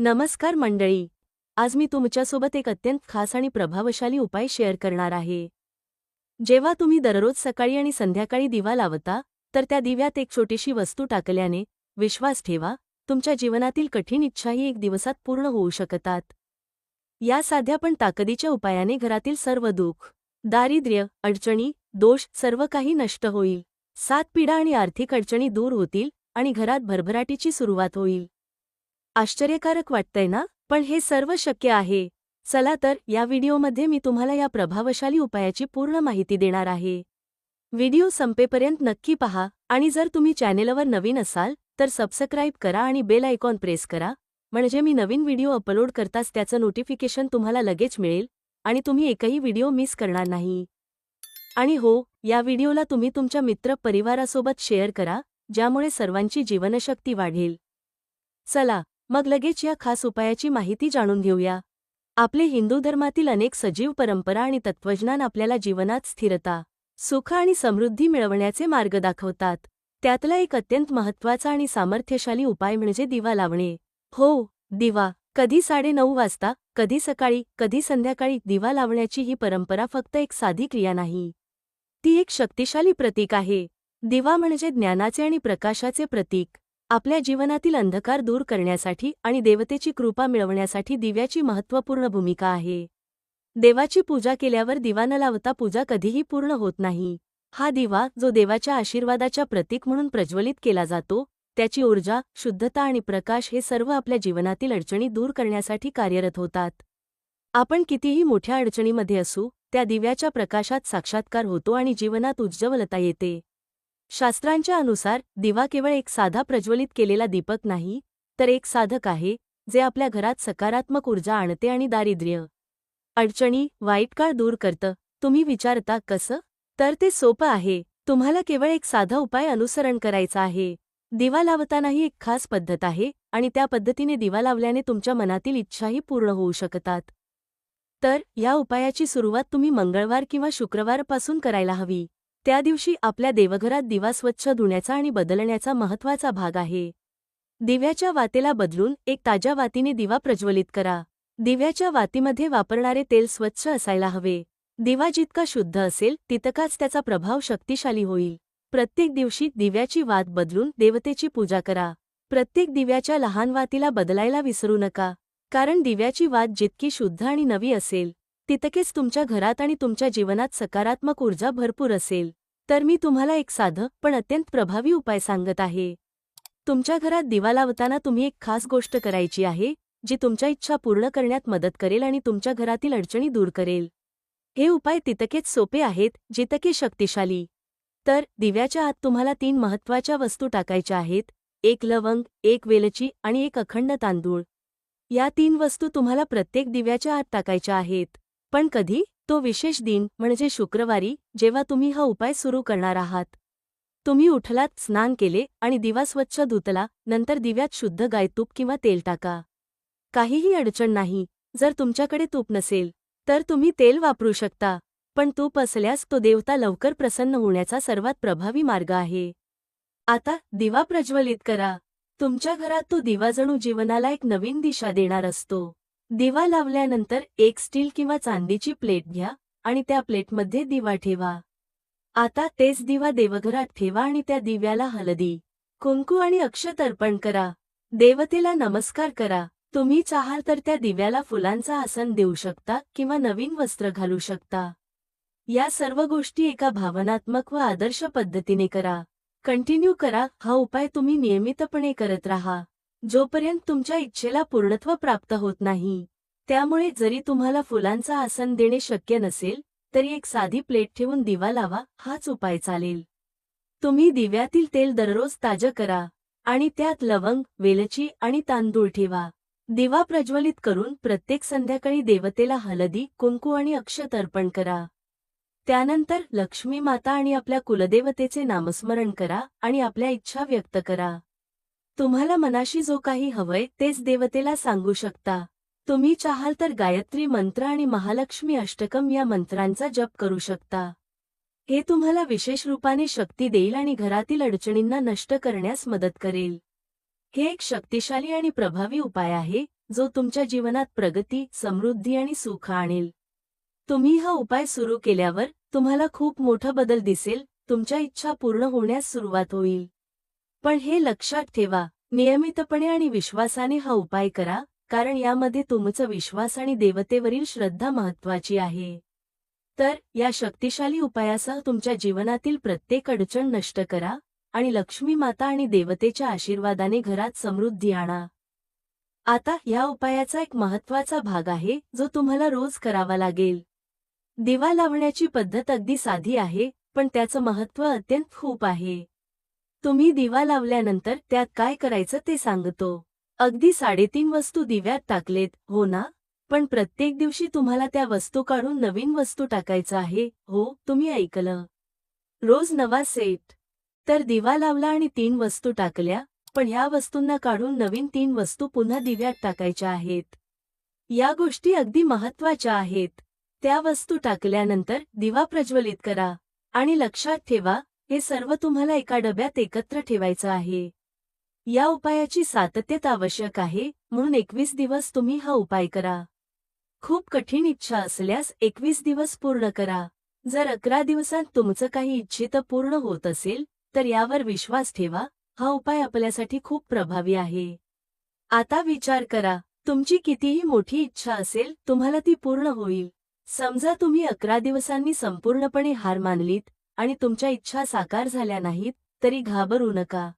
नमस्कार मंडळी. आज मी तुमच्यासोबत एक अत्यंत खास आणि प्रभावशाली उपाय शेअर करणार आहे. जेव्हा तुम्ही दररोज सकाळी आणि संध्याकाळी दिवा लावता, तर त्या दिव्यात एक छोटीशी वस्तू टाकल्याने, विश्वास ठेवा, तुमच्या जीवनातील कठीण इच्छाही एक दिवसात पूर्ण होऊ शकतात. या साध्या पण ताकदीच्या उपायाने घरातील सर्व दुःख, दारिद्र्य, अडचणी, दोष सर्व काही नष्ट होईल. 7 पीडा आणि आर्थिक अडचणी दूर होतील आणि घरात भरभराटीची सुरुवात होईल. आश्चर्यकारक वाटतंय ना? पण हे सर्व शक्य आहे. चला तर या व्हिडिओमध्ये मी तुम्हाला या प्रभावशाली उपायाची पूर्ण माहिती देणार आहे. व्हिडिओ संपेपर्यंत नक्की पहा आणि जर तुम्ही चॅनेलवर नवीन असाल तर सबस्क्राईब करा आणि बेल आयकॉन प्रेस करा, म्हणजे मी नवीन व्हिडिओ अपलोड करताच त्याचं नोटिफिकेशन तुम्हाला लगेच मिळेल आणि तुम्ही एकही व्हिडिओ मिस करणार नाही. आणि हो, या व्हिडिओला तुम्ही तुमच्या मित्र परिवारासोबत शेअर करा, ज्यामुळे सर्वांची जीवनशक्ती वाढेल. चला मग लगेच या खास उपायाची माहिती जाणून घेऊया. आपले हिंदू धर्मातील अनेक सजीव परंपरा आणि तत्त्वज्ञान आपल्याला जीवनात स्थिरता, सुख आणि समृद्धी मिळवण्याचे मार्ग दाखवतात. त्यातला एक अत्यंत महत्त्वाचा आणि सामर्थ्यशाली उपाय म्हणजे दिवा लावणे. हो, दिवा. कधी 9:30 वाजता, कधी सकाळी, कधी संध्याकाळी दिवा लावण्याची ही परंपरा फक्त एक साधी क्रिया नाही. ती एक शक्तिशाली प्रतीक आहे. दिवा म्हणजे ज्ञानाचे आणि प्रकाशाचे प्रतीक. आपल्या जीवनातील अंधकार दूर करण्यासाठी आणि देवतेची कृपा मिळवण्यासाठी दिव्याची महत्त्वपूर्ण भूमिका आहे. देवाची पूजा केल्यावर दिवा न लावता पूजा कधीही पूर्ण होत नाही. हा दिवा, जो देवाच्या आशीर्वादाच्या प्रतीक म्हणून प्रज्वलित केला जातो, त्याची ऊर्जा, शुद्धता आणि प्रकाश हे सर्व आपल्या जीवनातील अडचणी दूर करण्यासाठी कार्यरत होतात. आपण कितीही मोठ्या अडचणीमध्ये असू, त्या दिव्याच्या प्रकाशात साक्षात्कार होतो आणि जीवनात उज्ज्वलता येते. शास्त्रांच्या अनुसार दिवा केवळ एक साधा प्रज्वलित केलेला दीपक नाही, तर एक साधक आहे, जे आपल्या घरात सकारात्मक ऊर्जा आणते आणि दारिद्र्य, अडचणी, वाईट काळ दूर करतं. तुम्ही विचारता कसं? तर ते सोपं आहे. तुम्हाला केवळ एक साधा उपाय अनुसरण करायचा आहे. दिवा लावतानाही एक खास पद्धत आहे आणि त्या पद्धतीने दिवा लावल्याने तुमच्या मनातील इच्छाही पूर्ण होऊ शकतात. तर या उपायाची सुरुवात तुम्ही मंगळवार किंवा शुक्रवारपासून करायला हवी. त्या दिवशी आपल्या देवघरात दिवा स्वच्छ धुण्याचा आणि बदलण्याचा महत्त्वाचा भाग आहे. दिव्याच्या वातेला बदलून एक ताज्या वातीने दिवा प्रज्वलित करा. दिव्याच्या वातीमध्ये वापरणारे तेल स्वच्छ असायला हवे. दिवा जितका शुद्ध असेल तितकाच त्याचा प्रभाव शक्तिशाली होईल. प्रत्येक दिवशी दिव्याची वात बदलून देवतेची पूजा करा. प्रत्येक दिव्याच्या लहान वातीला बदलायला विसरू नका, कारण दिव्याची वात जितकी शुद्ध आणि नवी असेल, तितकेच तुमच्या घरात आणि तुमच्या जीवनात सकारात्मक ऊर्जा भरपूर असेल. तर मी तुम्हाला एक साधं पण अत्यंत प्रभावी उपाय सांगत आहे. तुमच्या घरात दिवा लावताना तुम्ही एक खास गोष्ट करायची आहे, जी तुमच्या इच्छा पूर्ण करण्यात मदत करेल आणि तुमच्या घरातील अडचणी दूर करेल. हे उपाय तितकेच सोपे आहेत जितके शक्तिशाली. तर दिव्याच्या आत तुम्हाला 3 महत्त्वाच्या वस्तू टाकायच्या आहेत: 1 लवंग, 1 वेलची आणि 1 अखंड तांदूळ. या 3 वस्तू तुम्हाला प्रत्येक दिव्याच्या आत टाकायच्या आहेत. पण कधी? तो विशेष दिन म्हणजे शुक्रवारी, जेव्हा तुम्ही हा उपाय सुरू करणार आहात. तुम्ही उठलात, स्नान केले आणि दिवा स्वच्छ धुतला, नंतर दिव्यात शुद्ध गाय तूप किंवा तेल टाका. काहीही अडचण नाही. जर तुमच्याकडे तूप नसेल तर तुम्ही तेल वापरू शकता, पण तूप असल्यास तो देवता लवकर प्रसन्न होण्याचा सर्वात प्रभावी मार्ग आहे. आता दिवा प्रज्वलित करा. तुमच्या घरात तो दिवा जणू जीवनाला एक नवीन दिशा देणार असतो. दिवा लावल्यानंतर एक स्टील किंवा चांदीची प्लेट घ्या आणि त्या प्लेटमध्ये दिवा ठेवा. आता तेच दिवा देवघरात ठेवा आणि त्या दिव्याला हळदी, कुंकू आणि अक्षत अर्पण करा. देवतेला नमस्कार करा. तुम्ही चाहाल तर त्या दिव्याला फुलांचा आसन देऊ शकता किंवा नवीन वस्त्र घालू शकता. या सर्व गोष्टी एका भावनात्मक व आदर्श पद्धतीने करा. कंटिन्यू करा. हा उपाय तुम्ही नियमितपणे करत राहा, जोपर्यंत तुमच्या इच्छेला पूर्णत्व प्राप्त होत नाही. त्यामुळे जरी तुम्हाला फुलांचा आसन देणे शक्य नसेल, तरी एक साधी प्लेट ठेवून दिवा लावा, हाच उपाय चालेल. तुम्ही दिव्यातील तेल दररोज ताजं करा आणि त्यात लवंग, वेलची आणि तांदूळ ठेवा. दिवा प्रज्वलित करून प्रत्येक संध्याकाळी देवतेला हळदी, कुंकू आणि अक्षत अर्पण करा. त्यानंतर लक्ष्मी माता आणि आपल्या कुलदेवतेचे नामस्मरण करा आणि आपल्या इच्छा व्यक्त करा. तुम्हाला मनाशी जो काही हवंय तेच देवतेला सांगू शकता. तुम्ही चाहाल तर गायत्री मंत्र आणि महालक्ष्मी अष्टकम या मंत्रांचा जप करू शकता. हे तुम्हाला विशेष रूपाने शक्ती देईल आणि घरातील अडचणींना नष्ट करण्यास मदत करेल. हे एक शक्तिशाली आणि प्रभावी उपाय आहे, जो तुमच्या जीवनात प्रगती, समृद्धी आणि सुख आणेल. तुम्ही हा उपाय सुरू केल्यावर तुम्हाला खूप मोठा बदल दिसेल, तुमच्या इच्छा पूर्ण होण्यास सुरुवात होईल. पण हे लक्षात ठेवा, नियमितपणे आणि विश्वासाने हा उपाय करा, कारण यामध्ये तुमचा विश्वास आणि देवतेवरील श्रद्धा महत्त्वाची आहे. तर या शक्तिशाली उपायासह तुमच्या जीवनातील प्रत्येक अडचण नष्ट करा आणि लक्ष्मी माता आणि देवतेच्या आशीर्वादाने घरात समृद्धी आणा. आता या उपायाचा एक महत्त्वाचा भाग आहे जो तुम्हाला रोज करावा लागेल. दिवा लावण्याची पद्धत अगदी साधी आहे, पण त्याचं महत्त्व अत्यंत खूप आहे. तुम्ही दिवा लावल्यानंतर त्यात काय करायचं ते सांगतो. अगदी 3.5 वस्तू दिव्यात टाकलेत, हो ना? पण प्रत्येक दिवशी तुम्हाला त्या वस्तू काढून नवीन वस्तू टाकायचं आहे, हो, तुम्ही ऐकलं. रोज नवा सेट. तर दिवा लावला आणि 3 वस्तू टाकल्या, पण या वस्तूंना काढून नवीन 3 वस्तू पुन्हा दिव्यात टाकायच्या आहेत. या गोष्टी अगदी महत्त्वाच्या आहेत. त्या वस्तू टाकल्यानंतर दिवा प्रज्वलित करा. आणि लक्षात ठेवा, हे सर्व तुम्हाला एका डब्यात एकत्र ठेवायचं आहे. या उपायाची सातत्यता आवश्यक आहे, म्हणून 21 दिवस तुम्ही हा उपाय करा. खूप कठीण इच्छा असल्यास 21 दिवस पूर्ण करा. जर 11 दिवसांत तुमचं काही इच्छित पूर्ण होत असेल, तर यावर विश्वास ठेवा, हा उपाय आपल्यासाठी खूप प्रभावी आहे. आता विचार करा, तुमची कितीही मोठी इच्छा असेल, तुम्हाला ती पूर्ण होईल. समजा तुम्ही 11 दिवसांनी संपूर्णपणे हार मानलीत आणि तुमच्या इच्छा साकार झाल्या नाहीत, तरी घाबरू नका.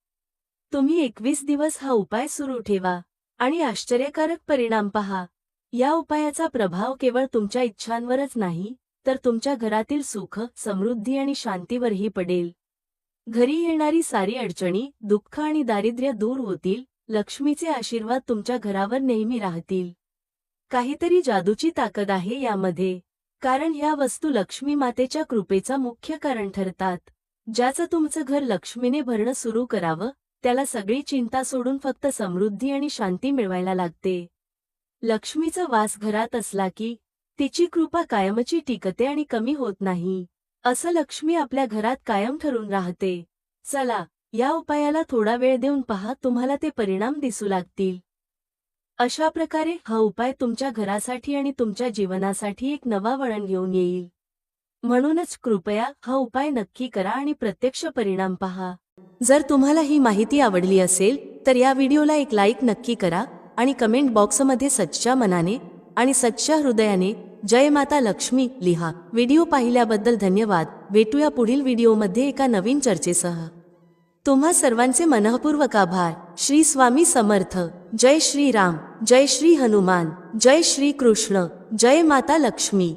तुम्ही 21 दिवस हा उपाय सुरू ठेवा आणि आश्चर्यकारक परिणाम पहा. या उपायाचा प्रभाव केवळ तुमच्या इच्छांवरच नाही, तर तुमच्या घरातील सुख, समृद्धी आणि शांतीवरही पडेल. घरी येणारी सारी अडचणी, दुःख आणि दारिद्र्य दूर होतील. लक्ष्मीचे आशीर्वाद तुमच्या घरावर नेहमी राहतील. काहीतरी जादूची ताकद आहे यामध्ये, कारण ह्या वस्तू लक्ष्मी मातेच्या कृपेचा मुख्य कारण ठरतात. ज्याचं तुमचं घर लक्ष्मीने भरणं सुरू करावं, त्याला सगळी चिंता सोडून फक्त समृद्धी आणि शांती मिळवायला लागते. लक्ष्मीचा वास घरात असला की तिची कृपा कायमची टिकते आणि कमी होत नाही. असं लक्ष्मी आपल्या घरात कायम ठरून राहते. चला, या उपायाला थोडा वेळ देऊन पहा, तुम्हाला ते परिणाम दिसू लागतील. अशा प्रकारे हा उपाय तुमच्या घरासाठी आणि तुमच्या जीवनासाठी एक नवा वळण घेऊन येईल. म्हणूनच कृपया हा उपाय नक्की करा आणि प्रत्यक्ष परिणाम पहा. जर तुम्हाला ही माहिती आवडली असेल तर या व्हिडिओला एक लाईक नक्की करा आणि कमेंट बॉक्समध्ये सच्च्या मनाने आणि सच्च्या हृदयाने जय माता लक्ष्मी लिहा. व्हिडिओ पाहिल्याबद्दल धन्यवाद. भेटूया पुढील व्हिडिओमध्ये एका नवीन चर्चेसह. तुम्हा सर्वांचे मनःपूर्वक आभार. श्री स्वामी समर्थ. जय श्री राम, जय श्री हनुमान, जय श्री कृष्ण, जय माता लक्ष्मी.